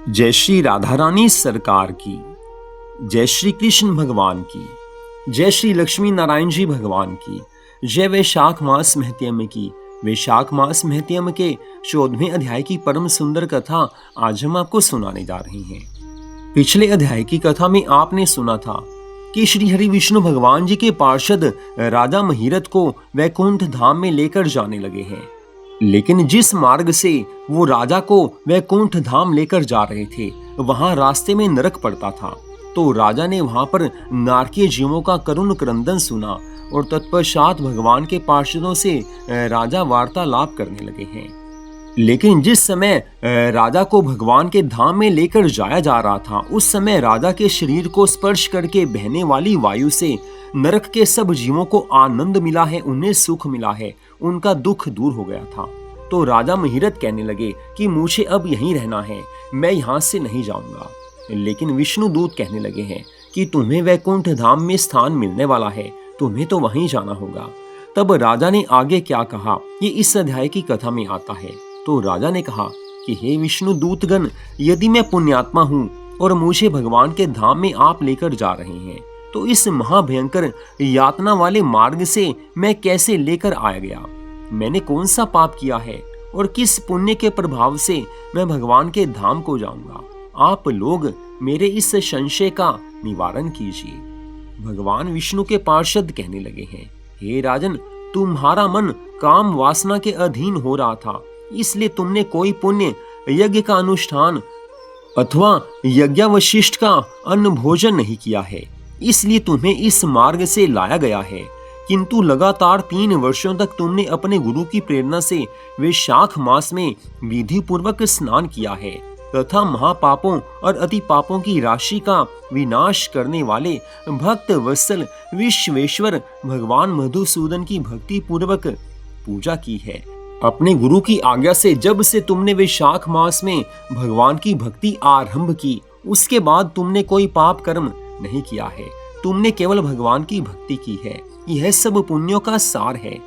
जय श्री राधा रानी सरकार की, जय श्री कृष्ण भगवान की, जय श्री लक्ष्मी नारायण जी भगवान की, जय वैशाख मास महत्यम की। वैशाख मास महत्यम के 14वें अध्याय की परम सुंदर कथा आज हम आपको सुनाने जा रहे हैं। पिछले अध्याय की कथा में आपने सुना था कि श्री हरि विष्णु भगवान जी के पार्षद राजा महिरथ को वैकुंठ धाम में लेकर जाने लगे हैं, लेकिन जिस मार्ग से वो राजा को वैकुंठ धाम लेकर जा रहे थे वहां रास्ते में नरक पड़ता था। तो राजा ने वहां पर नारकीय जीवों का करुण क्रंदन सुना और तत्पश्चात भगवान के पार्षदों से राजा वार्तालाप करने लगे हैं। लेकिन जिस समय राजा को भगवान के धाम में लेकर जाया जा रहा था, उस समय राजा के शरीर को स्पर्श करके बहने वाली वायु से नरक के सब जीवों को आनंद मिला है, उन्हें सुख मिला है, उनका दुख दूर हो गया था। तो राजा महिरथ कहने लगे कि मुझे अब यहीं रहना है, मैं यहाँ से नहीं जाऊंगा। लेकिन विष्णु दूत कहने लगे हैं कि तुम्हें वैकुंठ धाम में स्थान मिलने वाला है, तुम्हें तो वहीं जाना होगा। तब राजा ने आगे क्या कहा, ये इस अध्याय की कथा में आता है। तो राजा ने कहा कि हे विष्णु दूतगण, यदि मैं पुण्यात्मा हूँ और मुझे भगवान के धाम में आप लेकर जा रहे हैं, तो इस महाभयंकर यातना वाले मार्ग से मैं कैसे लेकर आया गया? मैंने कौन सा पाप किया है और किस पुण्य के प्रभाव से मैं भगवान के धाम को जाऊंगा? आप लोग मेरे इस संशय का निवारण कीजिए। भगवान विष्णु के पार्षद कहने लगे हैं, हे राजन, तुम्हारा मन काम वासना के अधीन हो रहा था, इसलिए तुमने कोई पुण्य यज्ञ का अनुष्ठान अथवा यज्ञावशिष्ट का अन्न भोजन नहीं किया है, इसलिए तुम्हें इस मार्ग से लाया गया है। किंतु लगातार 3 वर्षों तक तुमने अपने गुरु की प्रेरणा से वैशाख मास में विधि पूर्वक स्नान किया है तथा महापापों और अति पापों की राशि का विनाश करने वाले भक्त वत्सल विश्वेश्वर भगवान मधुसूदन की भक्ति पूर्वक पूजा की है। अपने गुरु की आज्ञा से जब से तुमने वैशाख मास में भगवान की भक्ति आरंभ की, उसके बाद तुमने कोई पाप कर्म नहीं किया है, तुमने केवल भगवान की भक्ति की है। यह सब पुण्यों का सार है।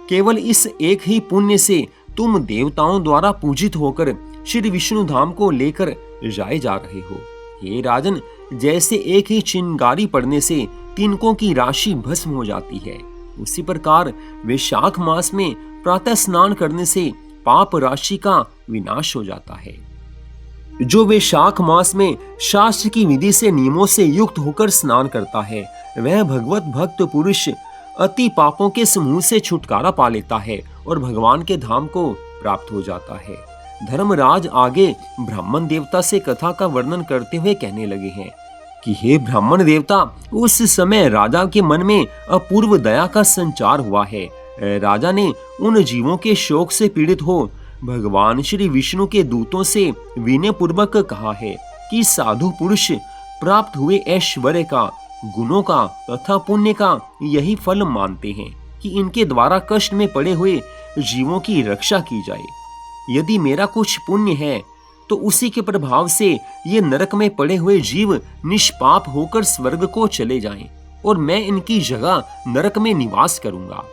केवल इस एक ही पुण्य से तुम देवताओं द्वारा पूजित होकर श्री विष्णु धाम को लेकर जाए जा रहे हो। हे राजन, जैसे एक ही चिंगारी पड़ने से तिनकों की राशि भस्म हो जाती है, उसी प्रकार वैशाख मास में प्रातः स्नान करने से पाप राशि का विनाश हो जाता है। जो वैशाख मास में शास्त्र की विधि से नियमों से युक्त होकर स्नान करता है, वह भगवत भक्त पुरुष अति पापों के समूह से छुटकारा पा लेता है और भगवान के धाम को प्राप्त हो जाता है। धर्मराज आगे ब्राह्मण देवता से कथा का वर्णन करते हुए कहने लगे हैं कि हे ब्राह्मण देवता, उस समय राजा के मन में अपूर्व दया का संचार हुआ है। राजा ने उन जीवों के शोक से पीड़ित हो भगवान श्री विष्णु के दूतों से विनय पूर्वक कहा है कि साधु पुरुष प्राप्त हुए ऐश्वर्य का, गुणों का तथा पुण्य का यही फल मानते हैं कि इनके द्वारा कष्ट में पड़े हुए जीवों की रक्षा की जाए। यदि मेरा कुछ पुण्य है तो उसी के प्रभाव से ये नरक में पड़े हुए जीव निष्पाप होकर स्वर्ग को चले जाएं और मैं इनकी जगह नरक में निवास करूंगा।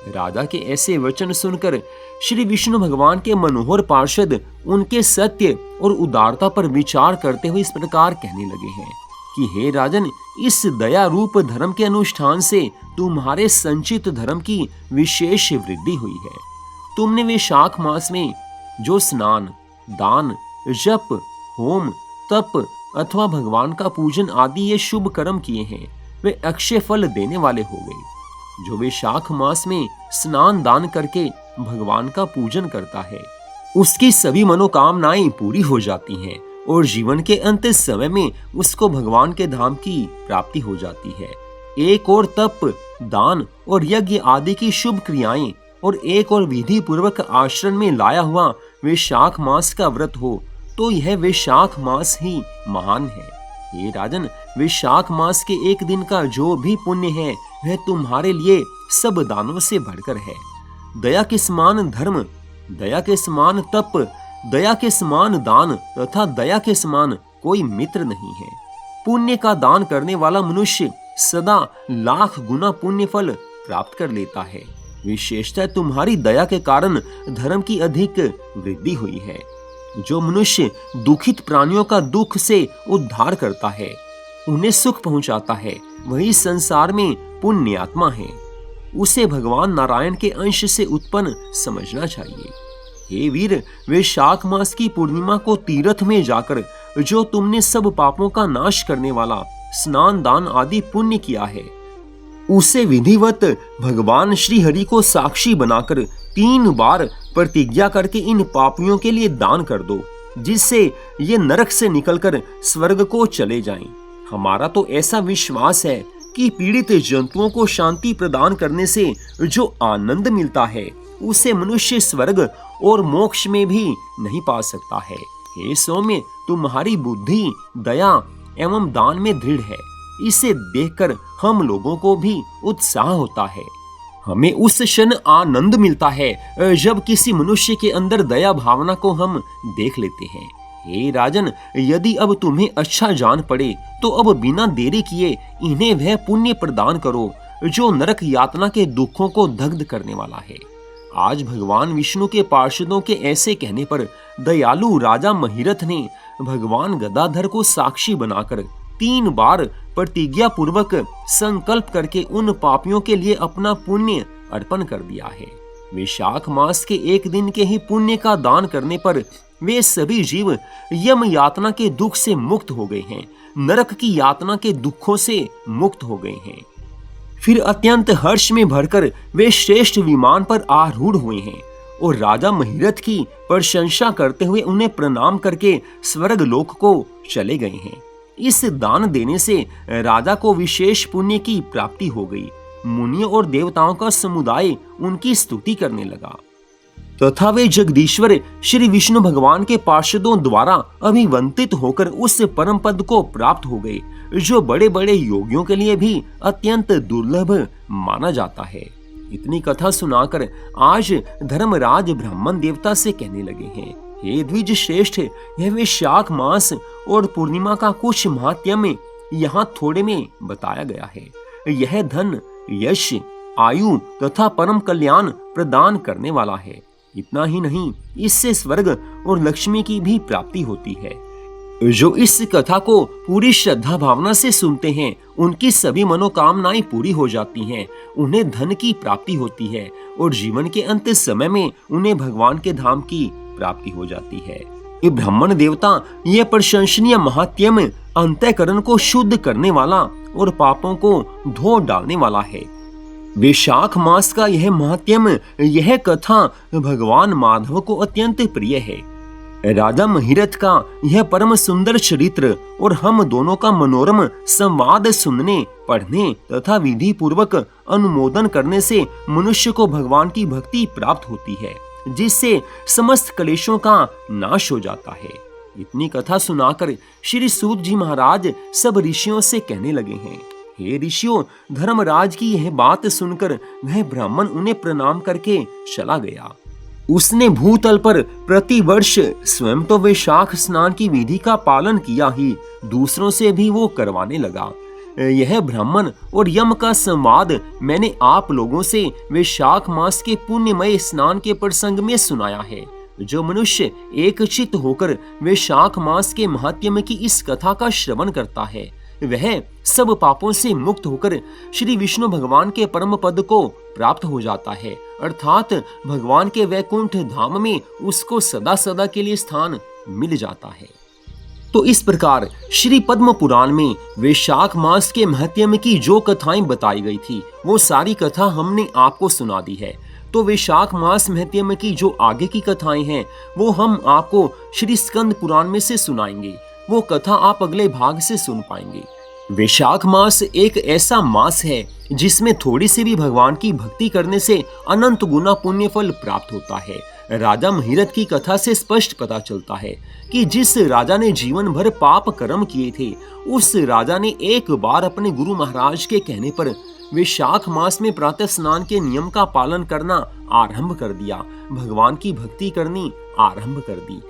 राजा के ऐसे वचन सुनकर श्री विष्णु भगवान के मनोहर पार्षद उनके सत्य और उदारता पर विचार करते हुए इस प्रकार कहने लगे हैं कि हे राजन, इस दया रूप धर्म के अनुष्ठान से तुम्हारे संचित धर्म की विशेष वृद्धि हुई है। तुमने वैशाख मास में जो स्नान, दान, जप, होम, तप अथवा भगवान का पूजन आदि ये शुभ कर्म किए हैं, वे अक्षय फल देने वाले हो गए। जो वैशाख मास में स्नान दान करके भगवान का पूजन करता है, उसकी सभी मनोकामनाएं पूरी हो जाती हैं और जीवन के अंत समय में उसको भगवान के धाम की प्राप्ति हो जाती है। एक और तप, दान और यज्ञ आदि की शुभ क्रियाएं और एक और विधि पूर्वक आश्रम में लाया हुआ वैशाख मास का व्रत हो तो यह वैशाख मास ही महान है। हे राजन, वैशाख मास के एक दिन का जो भी पुण्य है वह तुम्हारे लिए सब दानों से बढ़कर है। दया के समान धर्म, दया के समान तप, दया के समान दान तथा दया के समान कोई मित्र नहीं है। पुण्य का दान करने वाला मनुष्य सदा लाख गुना पुण्य फल प्राप्त कर लेता है। विशेषतः तुम्हारी दया के कारण धर्म की अधिक वृद्धि हुई है। जो मनुष्य दुखित प्राणियों का दुख से उद्धार करता है, उन्हें सुख पहुंचाता है, वही संसार में पुण्य आत्मा है। उसे भगवान नारायण के अंश से उत्पन्न समझना चाहिए। हे वीर, वैशाख मास की पूर्णिमा को तीर्थ में जाकर जो तुमने सब पापों का नाश करने वाला स्नान दान आदि पुण्य किया है, उसे विधिवत भगवान श्री हरि को साक्षी बनाकर 3 बार प्रतिज्ञा करके इन पापियों के लिए दान कर दो, जिससे ये नरक से निकलकर स्वर्ग को चले जाएं। हमारा तो ऐसा विश्वास है कि पीड़ित जंतुओं को शांति प्रदान करने से जो आनंद मिलता है, उसे मनुष्य स्वर्ग और मोक्ष में भी नहीं पा सकता है। हे सौम्य, तुम्हारी बुद्धि दया एवं दान में दृढ़ है। इसे देखकर हम लोगों को भी उत्साह होता है। हमें उस क्षण आनंद मिलता है जब किसी मनुष्य के अंदर दया भावना को हम देख लेते हैं। हे राजन, यदि अब तुम्हें अच्छा जान पड़े तो अब बिना देरी किए इन्हें वह पुण्य प्रदान करो जो नरक यातना के दुखों को दग्ध करने वाला है। आज भगवान विष्णु के पार्षदों के ऐसे कहने पर दयालु राजा महिरथ ने भगवान गदाधर को साक्षी बनाकर 3 बार प्रतिज्ञा पूर्वक संकल्प करके उन पापियों के लिए अपना पुण्य अर्पण कर दिया है। वैशाख मास के एक दिन के ही पुण्य का दान करने पर वे सभी जीव यम यातना के दुख से मुक्त हो गए हैं, नरक की यातना के दुखों से मुक्त हो गए हैं। फिर अत्यंत हर्ष में भरकर वे श्रेष्ठ विमान पर आरूढ़ हुए हैं और राजा महिरथ की प्रशंसा करते हुए उन्हें प्रणाम करके स्वर्ग लोक को चले गए हैं। इस दान देने से राजा को विशेष पुण्य की प्राप्ति हो गई। मुनियों और देवताओं का समुदाय उनकी स्तुति करने लगा तथा वे जगदीश्वर श्री विष्णु भगवान के पार्षदों द्वारा अभिवंदित होकर उस परम पद को प्राप्त हो गए जो बड़े बड़े योगियों के लिए भी अत्यंत दुर्लभ माना जाता है। इतनी कथा सुनाकर आज धर्मराज ब्राह्मण देवता से कहने लगे हैं, हे द्विज श्रेष्ठ, यह वैशाख मास और पूर्णिमा का कुछ महात्म्य यहाँ थोड़े में बताया गया है। यह धन, यश, आयु तथा परम कल्याण प्रदान करने वाला है। इतना ही नहीं, इससे स्वर्ग और लक्ष्मी की भी प्राप्ति होती है। जो इस कथा को पूरी श्रद्धा भावना से सुनते हैं, उनकी सभी मनोकामनाएं पूरी हो जाती हैं, उन्हें धन की प्राप्ति होती है और जीवन के अंत समय में उन्हें भगवान के धाम की प्राप्ति हो जाती है। ये ब्राह्मण देवता यह प्रशंसनीय महात्म्य अंतःकरण को शुद्ध करने वाला और पापों को धो डालने वाला है। वैशाख मास का यह महात्म्य, यह कथा भगवान माधव को अत्यंत प्रिय है। राजा महिरथ का यह परम सुंदर चरित्र और हम दोनों का मनोरम संवाद सुनने, पढ़ने तथा विधि पूर्वक अनुमोदन करने से मनुष्य को भगवान की भक्ति प्राप्त होती है, जिससे समस्त क्लेशों का नाश हो जाता है। इतनी कथा सुनाकर श्री सूत जी महाराज सब ऋषियों से कहने लगे हैं, हे ऋषियों, धर्मराज की यह बात सुनकर वह ब्राह्मण उन्हें प्रणाम करके चला गया। उसने भूतल पर प्रतिवर्ष स्वयं तो वैशाख स्नान की विधि का पालन किया ही, दूसरों से भी वो करवाने लगा। यह ब्राह्मण और यम का संवाद मैंने आप लोगों से वैशाख मास के पुण्यमय स्नान के प्रसंग में सुनाया है। जो मनुष्य एकचित्त होकर वैशाख मास के महात्म्य की इस कथा का श्रवण करता है, वह सब पापों से मुक्त होकर श्री विष्णु भगवान के परम पद को प्राप्त हो जाता है, अर्थात भगवान के वैकुंठ धाम में उसको सदा सदा के लिए स्थान मिल जाता है। तो इस प्रकार श्री पद्म पुराण में वैशाख मास के महात्म्य की जो कथाएं बताई गई थी, वो सारी कथा हमने आपको सुना दी है। तो वैशाख मास महात्म्य की जो आगे की कथाएं हैं, वो हम आपको श्री स्कंद पुराण में से सुनाएंगे। वो कथा आप अगले भाग से सुन पाएंगे। वैशाख मास एक ऐसा मास है जिसमें थोड़ी सी भी भगवान की भक्ति करने से अनंत गुना पुण्य फल प्राप्त होता है। राजा महिरथ की कथा से स्पष्ट पता चलता है कि जिस राजा ने जीवन भर पाप कर्म किए थे, उस राजा ने एक बार अपने गुरु महाराज के कहने पर वैशाख मास में प्रातः स्नान के नियम का पालन करना आरंभ कर दिया, भगवान की भक्ति करनी आरंभ कर दी,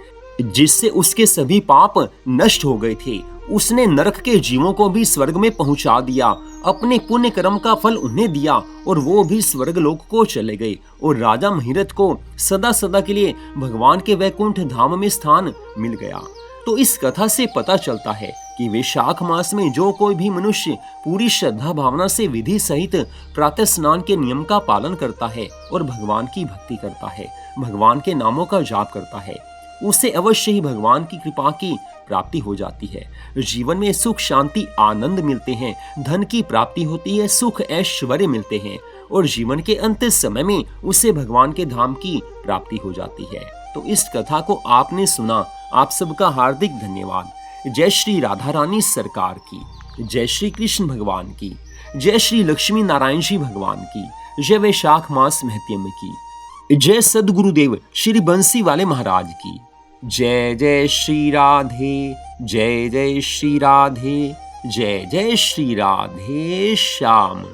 जिससे उसके सभी पाप नष्ट हो गए थे उसने नरक के जीवों को भी स्वर्ग में पहुंचा दिया, अपने पुण्य कर्म का फल उन्हें दिया और वो भी स्वर्ग लोक को चले गए और राजा महिरथ को सदा सदा के लिए भगवान के वैकुंठ धाम में स्थान मिल गया। तो इस कथा से पता चलता है कि वैशाख मास में जो कोई भी मनुष्य पूरी श्रद्धा भावना से विधि सहित प्रातः स्नान के नियम का पालन करता है और भगवान की भक्ति करता है, भगवान के नामों का जाप करता है, उसे अवश्य ही भगवान की कृपा की प्राप्ति हो जाती है। जीवन में सुख शांति आनंद मिलते हैं, धन की प्राप्ति होती है, सुख ऐश्वर्य मिलते हैं और जीवन के अंतिम समय में उसे भगवान के धाम की प्राप्ति हो जाती है। तो इस कथा को आपने सुना, आप सबका हार्दिक धन्यवाद। जय श्री राधा रानी सरकार की, जय श्री कृष्ण भगवान की, जय श्री लक्ष्मी नारायण जी भगवान की, जय वैशाख मास महत्म की, जय सदगुरुदेव श्री बंसी वाले महाराज की। जय जय श्री राधे, जय जय श्री राधे, जय जय श्री राधे श्याम।